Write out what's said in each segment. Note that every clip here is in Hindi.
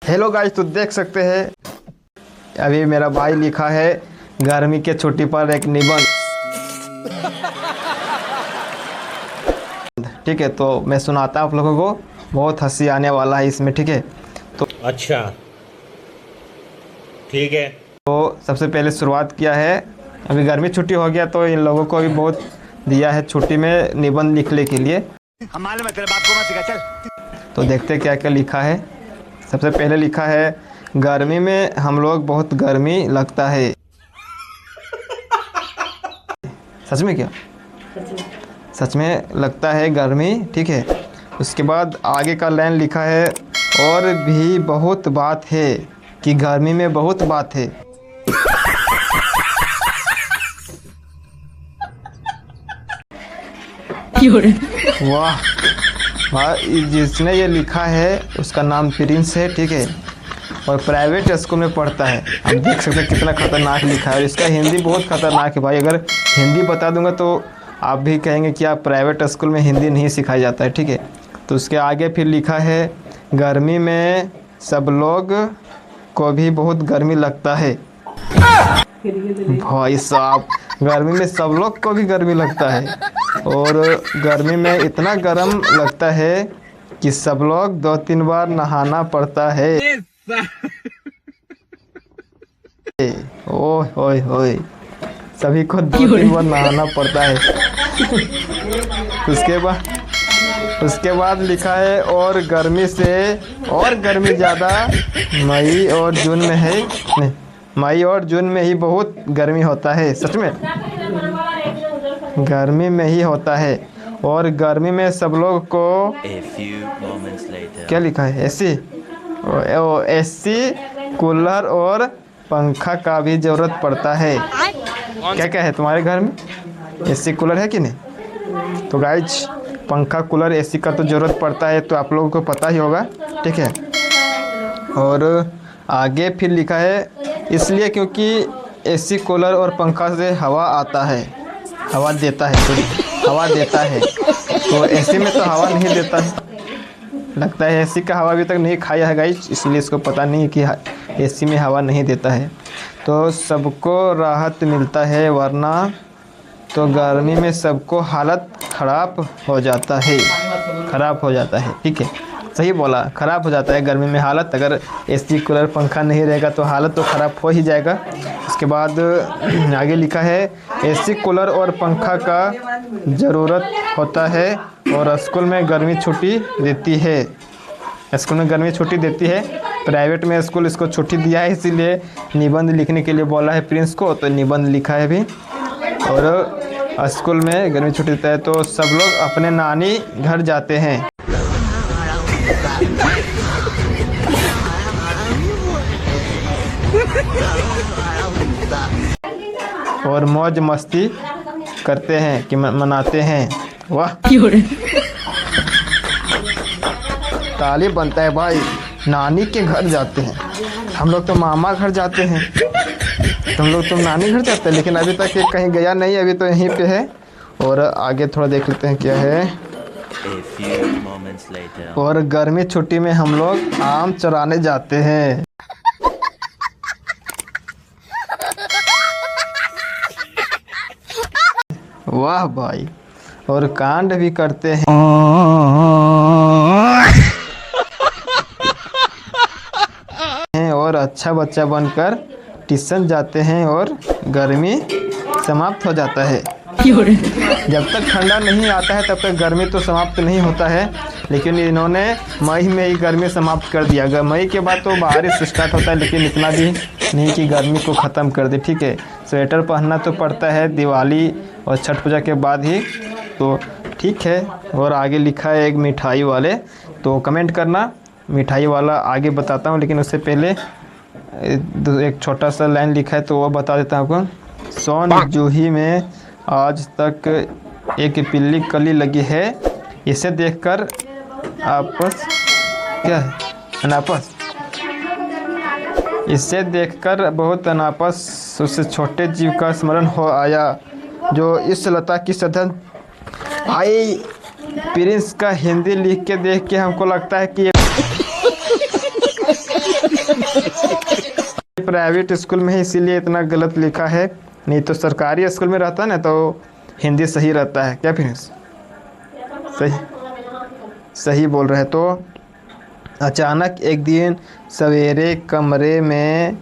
हेलो गाइस, तो देख सकते हैं अभी मेरा भाई लिखा है गर्मी के छुट्टी पर एक निबंध। ठीक है, तो मैं सुनाता हूँ आप लोगों को, बहुत हंसी आने वाला है इसमें। ठीक है, तो अच्छा ठीक है। तो सबसे पहले शुरुआत किया है, अभी गर्मी छुट्टी हो गया तो इन लोगों को भी बहुत दिया है छुट्टी में निबंध लिखने के लिए। हमारे में तेरे बाप को मत सिखा, चल। तो देखते क्या क्या लिखा है। सबसे पहले लिखा है गर्मी में हम लोग बहुत गर्मी लगता है। सच में क्या? सच में लगता है गर्मी। ठीक है, उसके बाद आगे का लाइन लिखा है और भी बहुत बात है कि गर्मी में बहुत बात है। वाह वाह, जिसने ये लिखा है उसका नाम प्रिंस है। ठीक है, और प्राइवेट स्कूल में पढ़ता है। आप देख सकते हैं कितना खतरनाक लिखा है, और इसका हिंदी बहुत खतरनाक है भाई। अगर हिंदी बता दूंगा तो आप भी कहेंगे कि आप प्राइवेट स्कूल में हिंदी नहीं सिखाया जाता है। ठीक है, तो उसके आगे फिर लिखा है गर्मी में सब लोग को भी बहुत गर्मी लगता है। भाई साहब, गर्मी में सब लोग को भी गर्मी लगता है, और गर्मी में इतना गर्म लगता है कि सब लोग 2-3 बार नहाना पड़ता है। ओए होए होए, सभी को 2-3 बार नहाना पड़ता है। उसके बाद लिखा है और गर्मी से और गर्मी ज़्यादा मई और जून में है। नहीं, मई और जून में ही बहुत गर्मी होता है। सच में गर्मी में ही होता है, और गर्मी में सब लोग को क्या लिखा है, एसी कूलर और पंखा का भी ज़रूरत पड़ता है। क्या क्या है तुम्हारे घर में? एसी कूलर है कि नहीं? तो गाइज, पंखा कूलर एसी का तो ज़रूरत पड़ता है, तो आप लोगों को पता ही होगा। ठीक है, और आगे फिर लिखा है इसलिए क्योंकि एसी कूलर और पंखा से हवा आता है, हवा देता है, हवा देता है। तो एसी में तो हवा नहीं देता है, लगता है एसी का हवा अभी तक नहीं खाया है गाइस, इसलिए इसको पता नहीं कि एसी में हवा नहीं देता है। तो सबको राहत मिलता है, वरना तो गर्मी में सबको हालत ख़राब हो जाता है, ख़राब हो जाता है। ठीक है, सही बोला, ख़राब हो जाता है गर्मी में हालत। अगर एसी कूलर पंखा नहीं रहेगा तो हालत तो ख़राब हो ही जाएगा। उसके बाद आगे लिखा है एसी कूलर और पंखा का ज़रूरत होता है, और स्कूल में गर्मी छुट्टी देती है। स्कूल में गर्मी छुट्टी देती है, प्राइवेट में स्कूल इसको छुट्टी दिया है, इसीलिए निबंध लिखने के लिए बोला है प्रिंस को। तो निबंध लिखा है अभी, और स्कूल में गर्मी छुट्टी देता है तो सब लोग अपने नानी घर जाते हैं और मौज मस्ती करते हैं कि मनाते हैं। वाह, ताली बनता है भाई। नानी के घर जाते हैं, हम लोग तो मामा घर जाते हैं, तुम लोग तो नानी घर जाते हैं। लेकिन अभी तक ये कहीं गया नहीं, अभी तो यहीं पे है। और आगे थोड़ा देख लेते हैं क्या है। और गर्मी छुट्टी में हम लोग आम चुराने जाते हैं। वाह भाई, और कांड भी करते हैं। और अच्छा बच्चा बनकर ट्यूशन जाते हैं, और गर्मी समाप्त हो जाता है। जब तक ठंडा नहीं आता है तब तक गर्मी तो समाप्त नहीं होता है, लेकिन इन्होंने मई में ही गर्मी समाप्त कर दिया। मई के बाद तो बारिश स्टार्ट होता है, लेकिन इतना भी नहीं कि गर्मी को ख़त्म कर दे। ठीक है, स्वेटर पहनना तो पड़ता है दिवाली और छठ पूजा के बाद ही, तो ठीक है। और आगे लिखा है एक मिठाई वाले, तो कमेंट करना मिठाई वाला आगे बताता हूँ, लेकिन उससे पहले एक छोटा सा लाइन लिखा है तो वो बता देता हूँ आपको। सोन जूही में आज तक एक पिल्ली कली लगी है, इसे देखकर आपस क्या है अनापस, इसे देखकर बहुत अनापस उस छोटे जीव का स्मरण हो आया जो इस लता की सधन। भाई, प्रिंस का हिंदी लिख के देख के हमको लगता है कि प्राइवेट स्कूल में है इसीलिए इतना गलत लिखा है, नहीं तो सरकारी स्कूल में रहता ना तो हिंदी सही रहता है। क्या फिर सही सही बोल रहे। तो अचानक एक दिन सवेरे कमरे में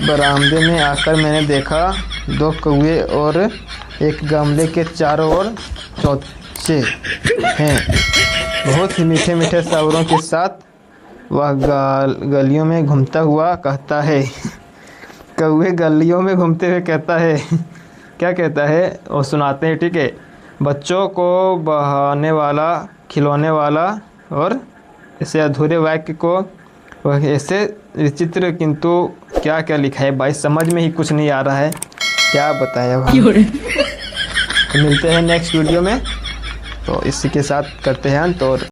बरामदे में आकर मैंने देखा 2 कौवे और एक गमले के चारों ओर चौचे हैं। बहुत ही मीठे मीठे शब्दों के साथ वह गलियों में घूमता हुआ कहता है। कौवे गलियों में घूमते हुए कहता है, क्या कहता है वो सुनाते हैं, ठीक है। बच्चों को बहाने वाला, खिलौने वाला और ऐसे अधूरे वाक्य को वह ऐसे विचित्र, किंतु क्या क्या लिखा है भाई, समझ में ही कुछ नहीं आ रहा है, क्या बताया भाई। तो मिलते हैं नेक्स्ट वीडियो में, तो इसी के साथ करते हैं अंत। और